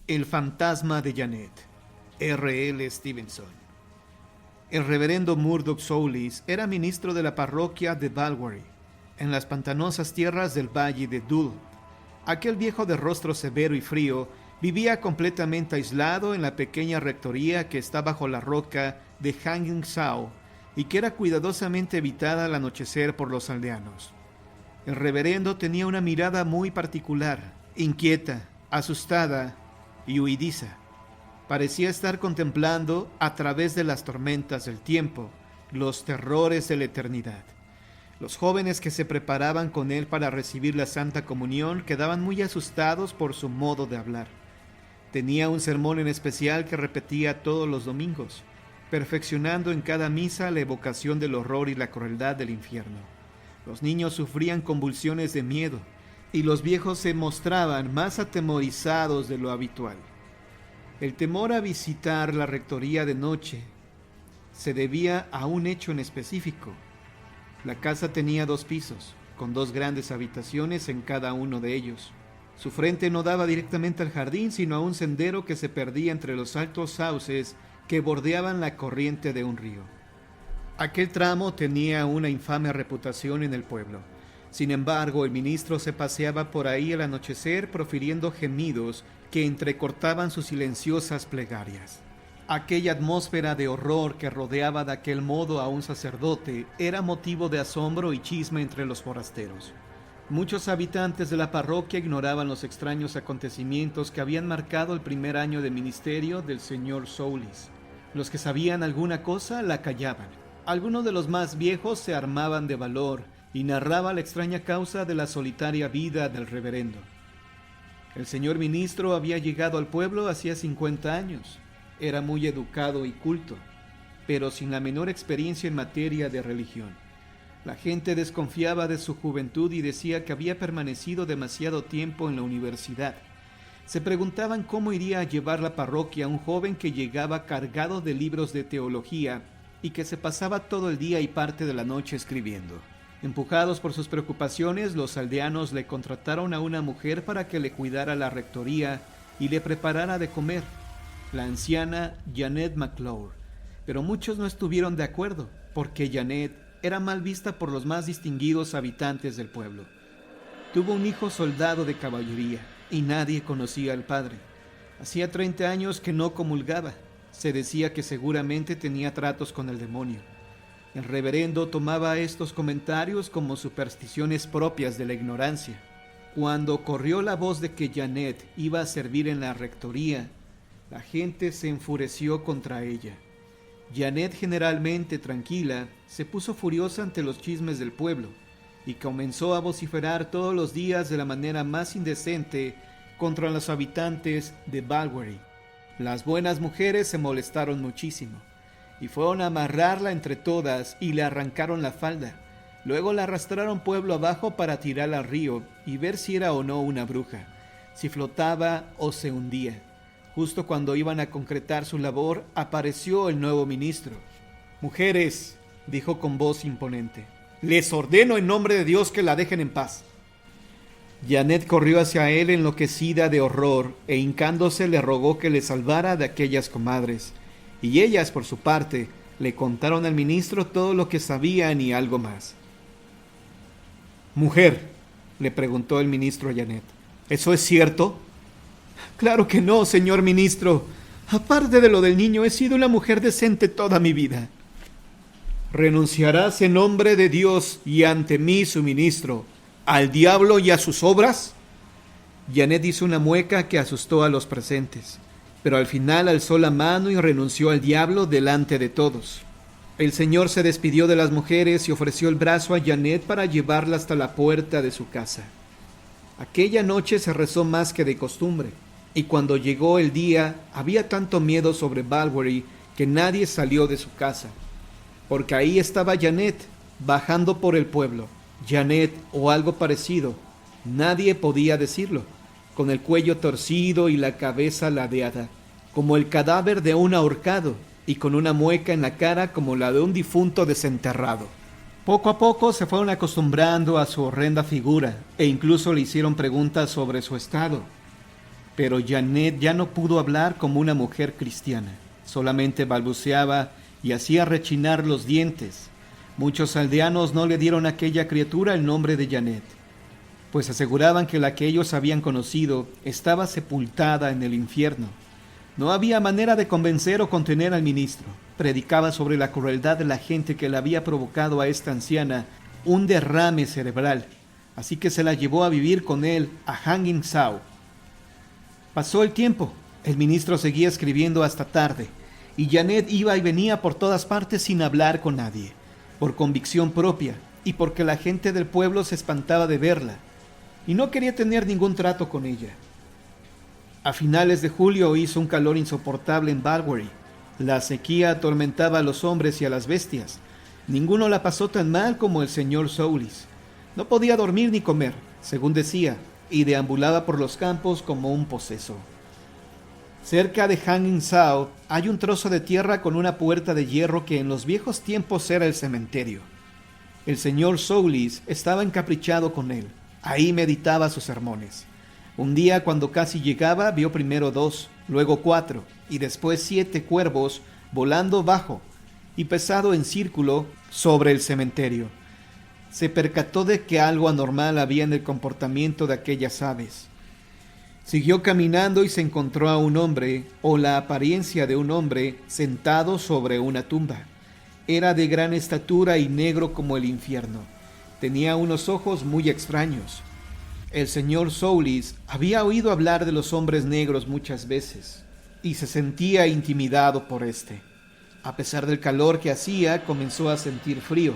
El fantasma de Janet, R.L. Stevenson. El reverendo Murdoch Soulis era ministro de la parroquia de Balwearie, en las pantanosas tierras del valle de Dul. Aquel viejo de rostro severo y frío vivía completamente aislado en la pequeña rectoría que está bajo la roca de Hanging Sow y que era cuidadosamente evitada al anochecer por los aldeanos. El reverendo tenía una mirada muy particular, inquieta, asustada y huidiza. Parecía estar contemplando, a través de las tormentas del tiempo, los terrores de la eternidad. Los jóvenes que se preparaban con él para recibir la Santa Comunión quedaban muy asustados por su modo de hablar. Tenía un sermón en especial que repetía todos los domingos, perfeccionando en cada misa la evocación del horror y la crueldad del infierno. Los niños sufrían convulsiones de miedo, y los viejos se mostraban más atemorizados de lo habitual. El temor a visitar la rectoría de noche se debía a un hecho en específico. La casa tenía 2 pisos, con 2 grandes habitaciones en cada uno de ellos. Su frente no daba directamente al jardín, sino a un sendero que se perdía entre los altos sauces que bordeaban la corriente de un río. Aquel tramo tenía una infame reputación en el pueblo. Sin embargo, el ministro se paseaba por ahí al anochecer profiriendo gemidos que entrecortaban sus silenciosas plegarias. Aquella atmósfera de horror que rodeaba de aquel modo a un sacerdote era motivo de asombro y chisme entre los forasteros. Muchos habitantes de la parroquia ignoraban los extraños acontecimientos que habían marcado el primer año de ministerio del señor Soulis. Los que sabían alguna cosa la callaban. Algunos de los más viejos se armaban de valor y narraba la extraña causa de la solitaria vida del reverendo. El señor ministro había llegado al pueblo hacía 50 años. Era muy educado y culto, pero sin la menor experiencia en materia de religión. La gente desconfiaba de su juventud y decía que había permanecido demasiado tiempo en la universidad. Se preguntaban cómo iría a llevar la parroquia a un joven que llegaba cargado de libros de teología y que se pasaba todo el día y parte de la noche escribiendo. Empujados por sus preocupaciones, los aldeanos le contrataron a una mujer para que le cuidara la rectoría y le preparara de comer, la anciana Janet McClure. Pero muchos no estuvieron de acuerdo, porque Janet era mal vista por los más distinguidos habitantes del pueblo. Tuvo un hijo soldado de caballería, y nadie conocía al padre. Hacía 30 años que no comulgaba. Se decía que seguramente tenía tratos con el demonio. El reverendo tomaba estos comentarios como supersticiones propias de la ignorancia. Cuando corrió la voz de que Janet iba a servir en la rectoría, la gente se enfureció contra ella. Janet, generalmente tranquila, se puso furiosa ante los chismes del pueblo y comenzó a vociferar todos los días de la manera más indecente contra los habitantes de Balwearie. Las buenas mujeres se molestaron muchísimo y fueron a amarrarla entre todas y le arrancaron la falda. Luego la arrastraron pueblo abajo para tirarla al río y ver si era o no una bruja, si flotaba o se hundía. Justo cuando iban a concretar su labor, apareció el nuevo ministro. «Mujeres», dijo con voz imponente, «les ordeno en nombre de Dios que la dejen en paz». Janet corrió hacia él enloquecida de horror e hincándose le rogó que le salvara de aquellas comadres. Y ellas, por su parte, le contaron al ministro todo lo que sabían y algo más. «Mujer», le preguntó el ministro a Janet, «¿eso es cierto?» «Claro que no, señor ministro. Aparte de lo del niño, he sido una mujer decente toda mi vida». «¿Renunciarás en nombre de Dios y ante mí, su ministro, al diablo y a sus obras?» Janet hizo una mueca que asustó a los presentes, pero al final alzó la mano y renunció al diablo delante de todos. El señor se despidió de las mujeres y ofreció el brazo a Janet para llevarla hasta la puerta de su casa. Aquella noche se rezó más que de costumbre, y cuando llegó el día había tanto miedo sobre Balwearie que nadie salió de su casa, porque ahí estaba Janet, bajando por el pueblo. Janet o algo parecido, nadie podía decirlo, con el cuello torcido y la cabeza ladeada, como el cadáver de un ahorcado, y con una mueca en la cara como la de un difunto desenterrado. Poco a poco se fueron acostumbrando a su horrenda figura, e incluso le hicieron preguntas sobre su estado. Pero Janet ya no pudo hablar como una mujer cristiana. Solamente balbuceaba y hacía rechinar los dientes. Muchos aldeanos no le dieron a aquella criatura el nombre de Janet, pues aseguraban que la que ellos habían conocido estaba sepultada en el infierno. No había manera de convencer o contener al ministro. Predicaba sobre la crueldad de la gente que le había provocado a esta anciana un derrame cerebral, así que se la llevó a vivir con él a Hanging Sao. Pasó el tiempo, el ministro seguía escribiendo hasta tarde, y Janet iba y venía por todas partes sin hablar con nadie, por convicción propia y porque la gente del pueblo se espantaba de verla, y no quería tener ningún trato con ella. A finales de julio hizo un calor insoportable en Balwearie. La sequía atormentaba a los hombres y a las bestias. Ninguno la pasó tan mal como el señor Soulis. No podía dormir ni comer, según decía, y deambulaba por los campos como un poseso. Cerca de Hanging Sao hay un trozo de tierra con una puerta de hierro que en los viejos tiempos era el cementerio. El señor Soulis estaba encaprichado con él. Ahí meditaba sus sermones. Un día, cuando casi llegaba, vio primero 2, luego 4 y después 7 cuervos volando bajo y pesado en círculo sobre el cementerio. Se percató de que algo anormal había en el comportamiento de aquellas aves. Siguió caminando y se encontró a un hombre, o la apariencia de un hombre, sentado sobre una tumba. Era de gran estatura y negro como el infierno. Tenía unos ojos muy extraños. El señor Soulis había oído hablar de los hombres negros muchas veces, y se sentía intimidado por este. A pesar del calor que hacía, comenzó a sentir frío.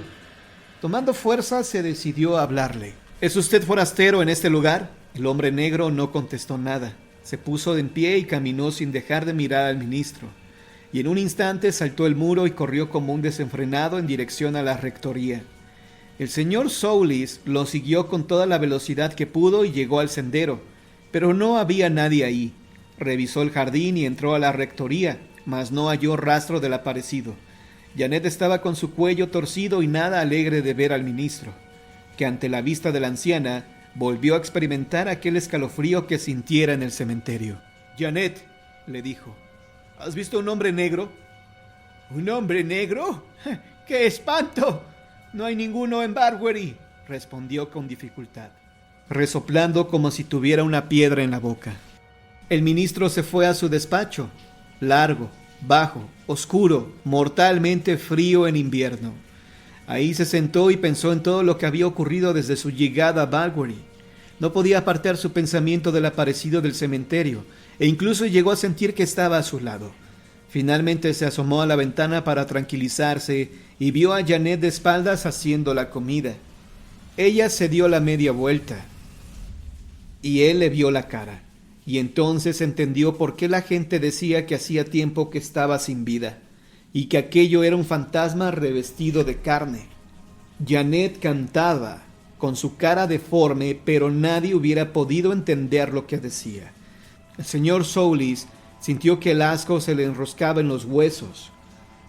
Tomando fuerza, se decidió a hablarle. ¿Es usted forastero en este lugar? El hombre negro no contestó nada. Se puso en pie y caminó sin dejar de mirar al ministro. Y en un instante saltó el muro y corrió como un desenfrenado en dirección a la rectoría. El señor Soulis lo siguió con toda la velocidad que pudo y llegó al sendero, pero no había nadie ahí. Revisó el jardín y entró a la rectoría, mas no halló rastro del aparecido. Janet estaba con su cuello torcido y nada alegre de ver al ministro, que ante la vista de la anciana volvió a experimentar aquel escalofrío que sintiera en el cementerio. «Janet», le dijo, «¿has visto un hombre negro?» «¿Un hombre negro? ¡Qué espanto! No hay ninguno en Balwearie», respondió con dificultad, resoplando como si tuviera una piedra en la boca. El ministro se fue a su despacho, largo, bajo, oscuro, mortalmente frío en invierno. Ahí se sentó y pensó en todo lo que había ocurrido desde su llegada a Balwearie. No podía apartar su pensamiento del aparecido del cementerio, e incluso llegó a sentir que estaba a su lado. Finalmente se asomó a la ventana para tranquilizarse y vio a Janet de espaldas haciendo la comida. Ella se dio la media vuelta y él le vio la cara, y entonces entendió por qué la gente decía que hacía tiempo que estaba sin vida y que aquello era un fantasma revestido de carne. Janet cantaba con su cara deforme, pero nadie hubiera podido entender lo que decía. El señor Soulis sintió que el asco se le enroscaba en los huesos,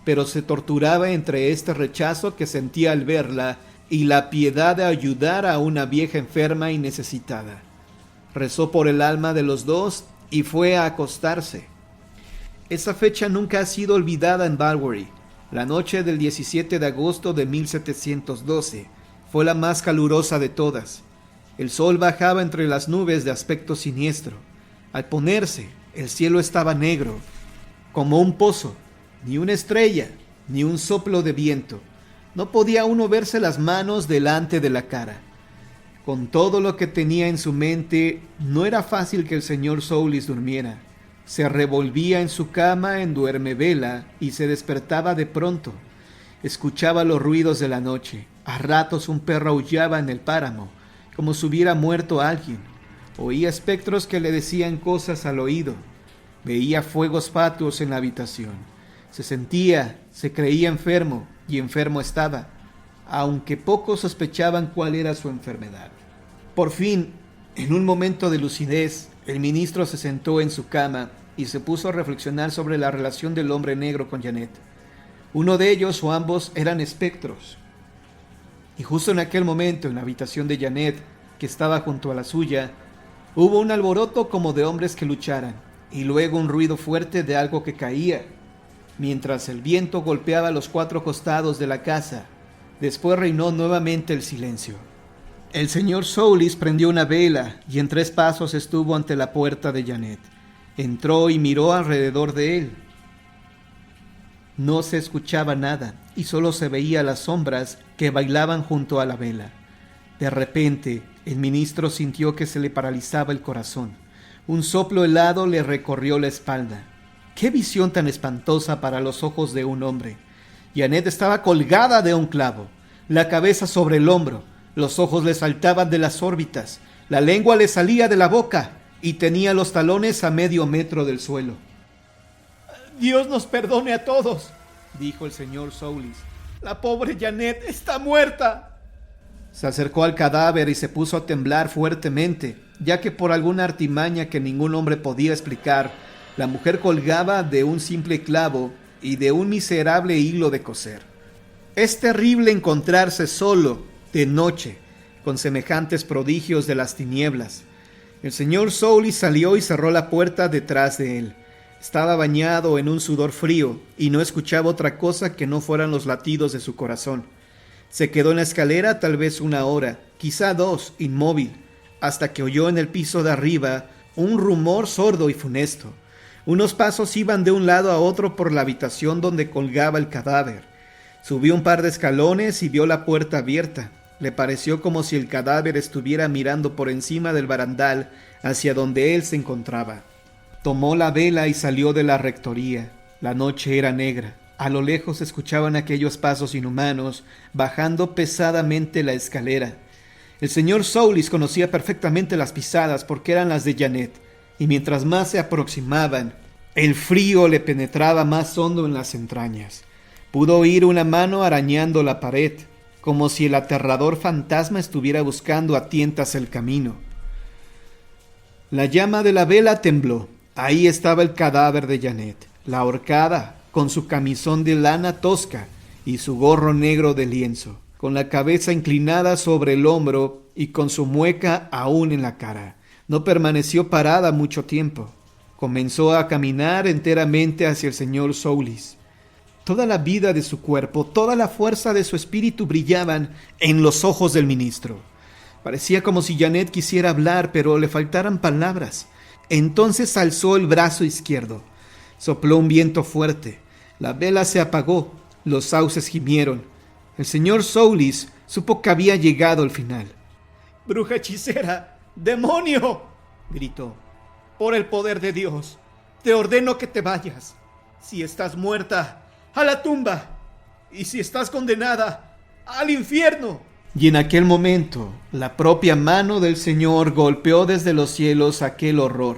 pero se torturaba entre este rechazo que sentía al verla y la piedad de ayudar a una vieja enferma y necesitada. Rezó por el alma de los dos y fue a acostarse. Esa fecha nunca ha sido olvidada en Balwearie. La noche del 17 de agosto de 1712 fue la más calurosa de todas. El sol bajaba entre las nubes de aspecto siniestro. Al ponerse, el cielo estaba negro, como un pozo, ni una estrella, ni un soplo de viento. No podía uno verse las manos delante de la cara. Con todo lo que tenía en su mente, no era fácil que el señor Soulis durmiera. Se revolvía en su cama en duermevela y se despertaba de pronto. Escuchaba los ruidos de la noche. A ratos un perro aullaba en el páramo, como si hubiera muerto alguien. Oía espectros que le decían cosas al oído. Veía fuegos fatuos en la habitación. Se creía enfermo, y enfermo estaba, aunque pocos sospechaban cuál era su enfermedad. Por fin, en un momento de lucidez, el ministro se sentó en su cama y se puso a reflexionar sobre la relación del hombre negro con Janet. Uno de ellos o ambos eran espectros. Y justo en aquel momento, en la habitación de Janet, que estaba junto a la suya, Hubo un alboroto como de hombres que lucharan, y luego un ruido fuerte de algo que caía, mientras el viento golpeaba los cuatro costados de la casa. Después reinó nuevamente el silencio. El señor Soulis prendió una vela y en 3 pasos estuvo ante la puerta de Janet. Entró y miró alrededor de él. No se escuchaba nada y solo se veía las sombras que bailaban junto a la vela. De repente, el ministro sintió que se le paralizaba el corazón. Un soplo helado le recorrió la espalda. ¡Qué visión tan espantosa para los ojos de un hombre! Janet estaba colgada de un clavo, la cabeza sobre el hombro. Los ojos le saltaban de las órbitas, la lengua le salía de la boca y tenía los talones a medio metro del suelo. «Dios nos perdone a todos», dijo el señor Soulis. «La pobre Janet está muerta». Se acercó al cadáver y se puso a temblar fuertemente, ya que por alguna artimaña que ningún hombre podía explicar, la mujer colgaba de un simple clavo y de un miserable hilo de coser. Es terrible encontrarse solo, de noche, con semejantes prodigios de las tinieblas. El señor Soulis salió y cerró la puerta detrás de él. Estaba bañado en un sudor frío y no escuchaba otra cosa que no fueran los latidos de su corazón. Se quedó en la escalera tal vez 1 hora, quizá 2, inmóvil, hasta que oyó en el piso de arriba un rumor sordo y funesto. Unos pasos iban de un lado a otro por la habitación donde colgaba el cadáver. Subió un par de escalones y vio la puerta abierta. Le pareció como si el cadáver estuviera mirando por encima del barandal hacia donde él se encontraba. Tomó la vela y salió de la rectoría. La noche era negra. A lo lejos se escuchaban aquellos pasos inhumanos bajando pesadamente la escalera. El señor Soulis conocía perfectamente las pisadas porque eran las de Janet, y mientras más se aproximaban, el frío le penetraba más hondo en las entrañas. Pudo oír una mano arañando la pared, como si el aterrador fantasma estuviera buscando a tientas el camino. La llama de la vela tembló. Ahí estaba el cadáver de Janet, la ahorcada, con su camisón de lana tosca y su gorro negro de lienzo, con la cabeza inclinada sobre el hombro y con su mueca aún en la cara. No permaneció parada mucho tiempo. Comenzó a caminar enteramente hacia el señor Soulis. Toda la vida de su cuerpo, toda la fuerza de su espíritu brillaban en los ojos del ministro. Parecía como si Janet quisiera hablar, pero le faltaran palabras. Entonces alzó el brazo izquierdo. Sopló un viento fuerte. La vela se apagó. Los sauces gimieron. El señor Soulis supo que había llegado el final. «¡Bruja hechicera! ¡Demonio!», gritó. «Por el poder de Dios, te ordeno que te vayas. Si estás muerta, a la tumba, y si estás condenada, al infierno». Y en aquel momento, la propia mano del Señor golpeó desde los cielos aquel horror.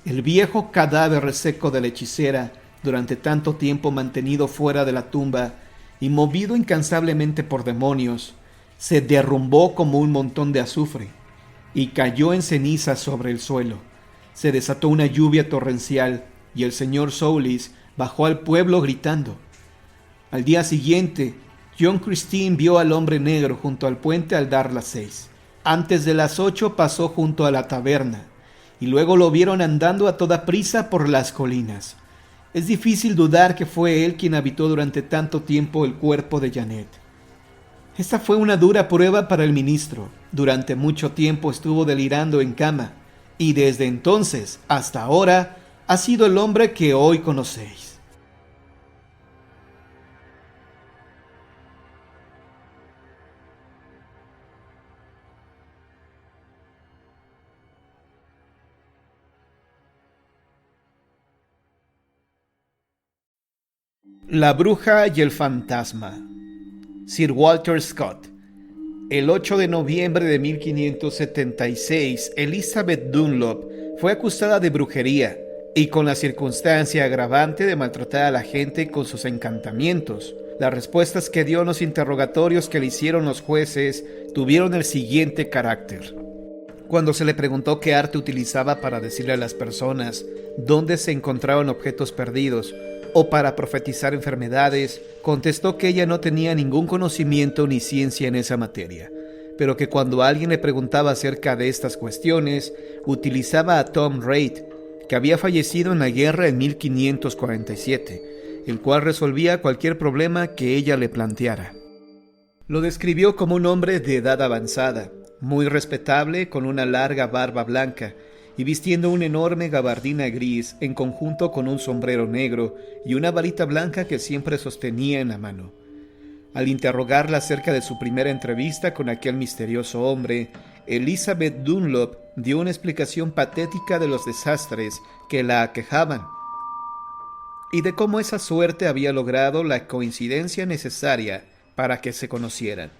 El viejo cadáver reseco de la hechicera, durante tanto tiempo mantenido fuera de la tumba y movido incansablemente por demonios, se derrumbó como un montón de azufre y cayó en cenizas sobre el suelo. Se desató una lluvia torrencial y el señor Soulis bajó al pueblo gritando. Al día siguiente, John Christine vio al hombre negro junto al puente al dar las 6. Antes de las 8 pasó junto a la taberna, y luego lo vieron andando a toda prisa por las colinas. Es difícil dudar que fue él quien habitó durante tanto tiempo el cuerpo de Janet. Esta fue una dura prueba para el ministro. Durante mucho tiempo estuvo delirando en cama, y desde entonces hasta ahora ha sido el hombre que hoy conocéis. La bruja y el fantasma. Sir Walter Scott. El 8 de noviembre de 1576, Elizabeth Dunlop fue acusada de brujería y con la circunstancia agravante de maltratar a la gente con sus encantamientos. Las respuestas que dio en los interrogatorios que le hicieron los jueces tuvieron el siguiente carácter. Cuando se le preguntó qué arte utilizaba para decirle a las personas dónde se encontraban objetos perdidos, o para profetizar enfermedades, contestó que ella no tenía ningún conocimiento ni ciencia en esa materia. pero que cuando alguien le preguntaba acerca de estas cuestiones, utilizaba a Tom Reid, que había fallecido en la guerra en 1547, el cual resolvía cualquier problema que ella le planteara. Lo describió como un hombre de edad avanzada, muy respetable, con una larga barba blanca y vistiendo una enorme gabardina gris en conjunto con un sombrero negro y una varita blanca que siempre sostenía en la mano. Al interrogarla acerca de su primera entrevista con aquel misterioso hombre, Elizabeth Dunlop dio una explicación patética de los desastres que la aquejaban y de cómo esa suerte había logrado la coincidencia necesaria para que se conocieran.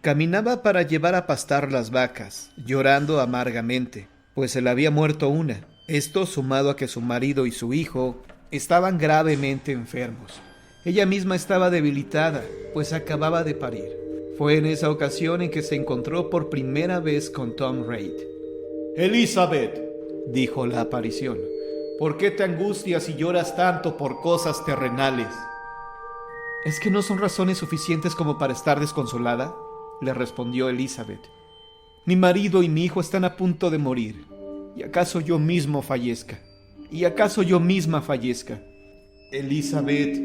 Caminaba para llevar a pastar las vacas, llorando amargamente, pues se le había muerto una. Esto sumado a que su marido y su hijo estaban gravemente enfermos. Ella misma estaba debilitada, pues acababa de parir. Fue en esa ocasión en que se encontró por primera vez con Tom Reid. «Elizabeth», dijo la aparición, «¿por qué te angustias y lloras tanto por cosas terrenales?» «¿Es que no son razones suficientes como para estar desconsolada?», le respondió Elizabeth. «Mi marido y mi hijo están a punto de morir. ¿Y acaso yo mismo fallezca? ¿Y acaso yo misma fallezca?» «Elizabeth»,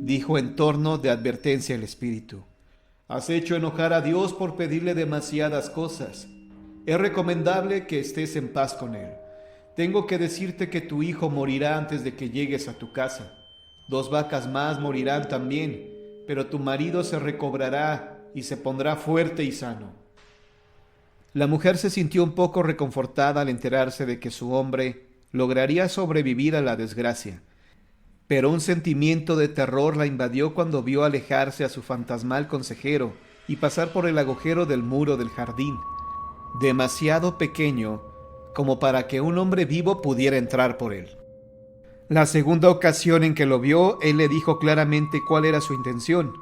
dijo en tono de advertencia el espíritu, «has hecho enojar a Dios por pedirle demasiadas cosas. Es recomendable que estés en paz con Él. Tengo que decirte que tu hijo morirá antes de que llegues a tu casa. 2 vacas más morirán también, pero tu marido se recobrará y se pondrá fuerte y sano». La mujer se sintió un poco reconfortada al enterarse de que su hombre lograría sobrevivir a la desgracia, pero un sentimiento de terror la invadió cuando vio alejarse a su fantasmal consejero y pasar por el agujero del muro del jardín, demasiado pequeño como para que un hombre vivo pudiera entrar por él. La segunda ocasión en que lo vio, él le dijo claramente cuál era su intención,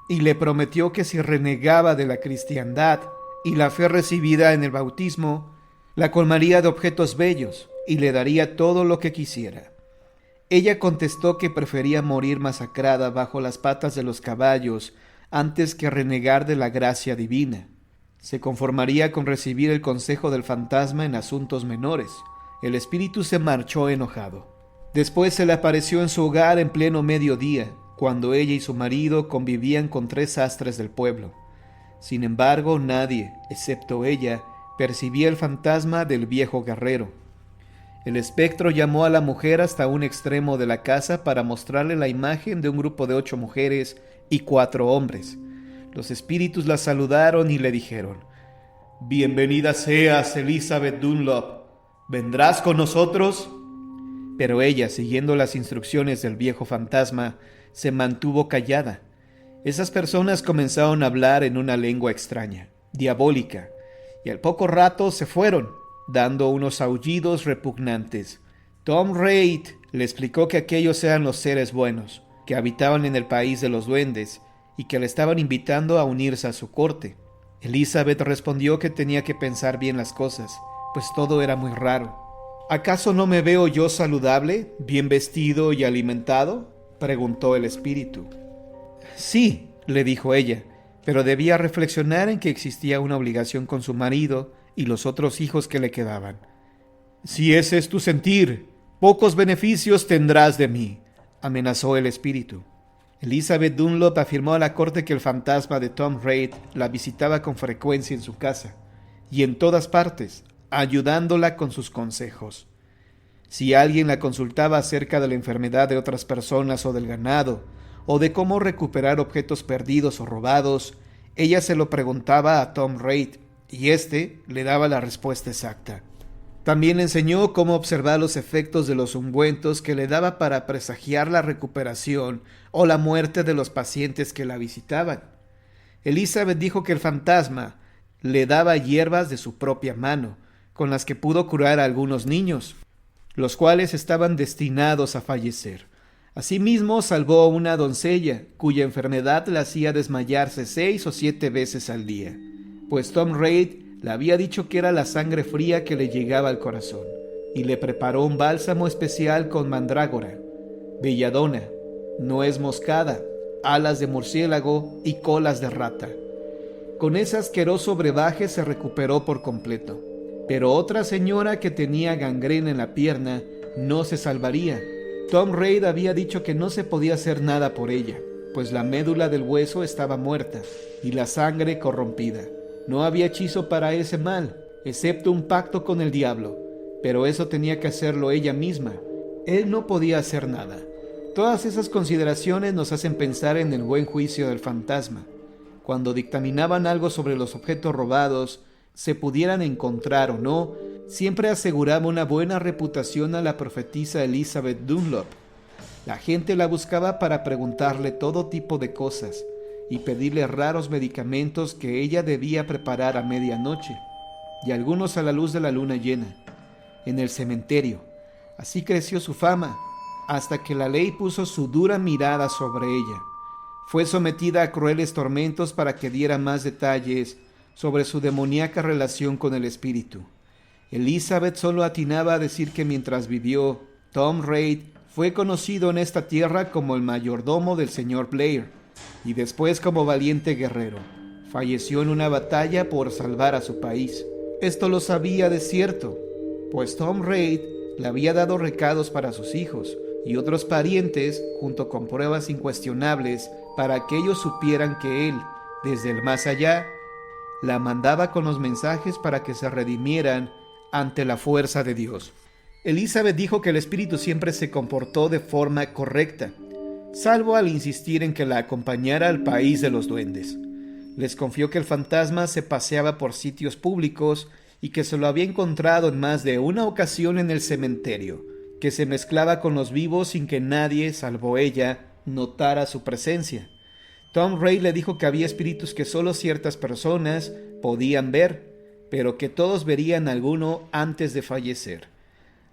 y le prometió que si renegaba de la cristiandad y la fe recibida en el bautismo, la colmaría de objetos bellos y le daría todo lo que quisiera. Ella contestó que prefería morir masacrada bajo las patas de los caballos antes que renegar de la gracia divina. Se conformaría con recibir el consejo del fantasma en asuntos menores. El espíritu se marchó enojado. Después se le apareció en su hogar en pleno mediodía, cuando ella y su marido convivían con 3 sastres del pueblo. Sin embargo, nadie, excepto ella, percibía el fantasma del viejo guerrero. El espectro llamó a la mujer hasta un extremo de la casa para mostrarle la imagen de un grupo de 8 mujeres y 4 hombres. Los espíritus la saludaron y le dijeron: «Bienvenida seas, Elizabeth Dunlop. ¿Vendrás con nosotros?» Pero ella, siguiendo las instrucciones del viejo fantasma, se mantuvo callada. Esas personas comenzaron a hablar en una lengua extraña, diabólica, y al poco rato se fueron, dando unos aullidos repugnantes. Tom Reid le explicó que aquellos eran los seres buenos, que habitaban en el país de los duendes, y que le estaban invitando a unirse a su corte. Elizabeth respondió que tenía que pensar bien las cosas, pues todo era muy raro. «¿Acaso no me veo yo saludable, bien vestido y alimentado?», preguntó el espíritu. «Sí», le dijo ella, pero debía reflexionar en que existía una obligación con su marido y los otros hijos que le quedaban. «Si ese es tu sentir, pocos beneficios tendrás de mí», amenazó el espíritu. Elizabeth Dunlop afirmó a la corte que el fantasma de Tom Reid la visitaba con frecuencia en su casa y en todas partes, ayudándola con sus consejos. Si alguien la consultaba acerca de la enfermedad de otras personas o del ganado, o de cómo recuperar objetos perdidos o robados, ella se lo preguntaba a Tom Reid, y éste le daba la respuesta exacta. También le enseñó cómo observar los efectos de los ungüentos que le daba para presagiar la recuperación o la muerte de los pacientes que la visitaban. Elizabeth dijo que el fantasma le daba hierbas de su propia mano, con las que pudo curar a algunos niños, los cuales estaban destinados a fallecer. Asimismo, salvó a una doncella, cuya enfermedad la hacía desmayarse 6 o 7 veces al día, pues Tom Reid le había dicho que era la sangre fría que le llegaba al corazón, y le preparó un bálsamo especial con mandrágora, belladona, nuez moscada, alas de murciélago y colas de rata. Con ese asqueroso brebaje se recuperó por completo. Pero otra señora que tenía gangrena en la pierna no se salvaría. Tom Reid había dicho que no se podía hacer nada por ella, pues la médula del hueso estaba muerta y la sangre corrompida. No había hechizo para ese mal, excepto un pacto con el diablo, pero eso tenía que hacerlo ella misma. Él no podía hacer nada. Todas esas consideraciones nos hacen pensar en el buen juicio del fantasma. Cuando dictaminaban algo sobre los objetos robados, se pudieran encontrar o no, siempre aseguraba una buena reputación a la profetisa Elizabeth Dunlop. La gente la buscaba para preguntarle todo tipo de cosas y pedirle raros medicamentos que ella debía preparar a medianoche, y algunos a la luz de la luna llena, en el cementerio. Así creció su fama, hasta que la ley puso su dura mirada sobre ella. Fue sometida a crueles tormentos para que diera más detalles sobre su demoníaca relación con el espíritu. Elizabeth solo atinaba a decir que mientras vivió, Tom Reid fue conocido en esta tierra como el mayordomo del señor Blair, y después como valiente guerrero. Falleció en una batalla por salvar a su país. Esto lo sabía de cierto, pues Tom Reid le había dado recados para sus hijos y otros parientes, junto con pruebas incuestionables, para que ellos supieran que él, desde el más allá, la mandaba con los mensajes para que se redimieran ante la fuerza de Dios. Elizabeth dijo que el espíritu siempre se comportó de forma correcta, salvo al insistir en que la acompañara al país de los duendes. Les confió que el fantasma se paseaba por sitios públicos y que se lo había encontrado en más de una ocasión en el cementerio, que se mezclaba con los vivos sin que nadie, salvo ella, notara su presencia. Tom Reid le dijo que había espíritus que solo ciertas personas podían ver, pero que todos verían alguno antes de fallecer.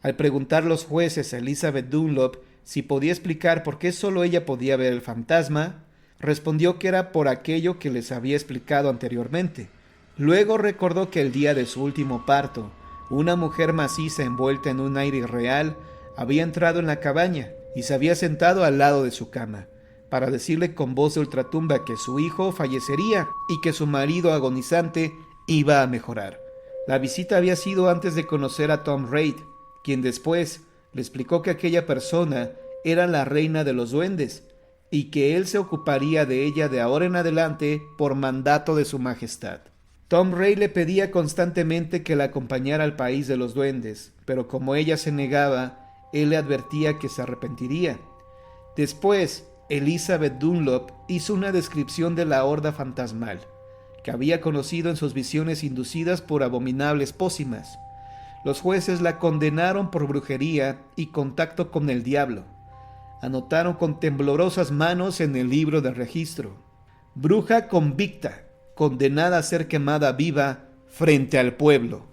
Al preguntar los jueces a Elizabeth Dunlop si podía explicar por qué solo ella podía ver el fantasma, respondió que era por aquello que les había explicado anteriormente. Luego recordó que el día de su último parto, una mujer maciza envuelta en un aire irreal había entrado en la cabaña y se había sentado al lado de su cama, para decirle con voz de ultratumba que su hijo fallecería y que su marido agonizante iba a mejorar. La visita había sido antes de conocer a Tom Reid, quien después le explicó que aquella persona era la reina de los duendes y que él se ocuparía de ella de ahora en adelante por mandato de su majestad. Tom Reid le pedía constantemente que la acompañara al país de los duendes, pero como ella se negaba, él le advertía que se arrepentiría. Después, Elizabeth Dunlop hizo una descripción de la horda fantasmal, que había conocido en sus visiones inducidas por abominables pócimas. Los jueces la condenaron por brujería y contacto con el diablo. Anotaron con temblorosas manos en el libro de registro: bruja convicta, condenada a ser quemada viva frente al pueblo.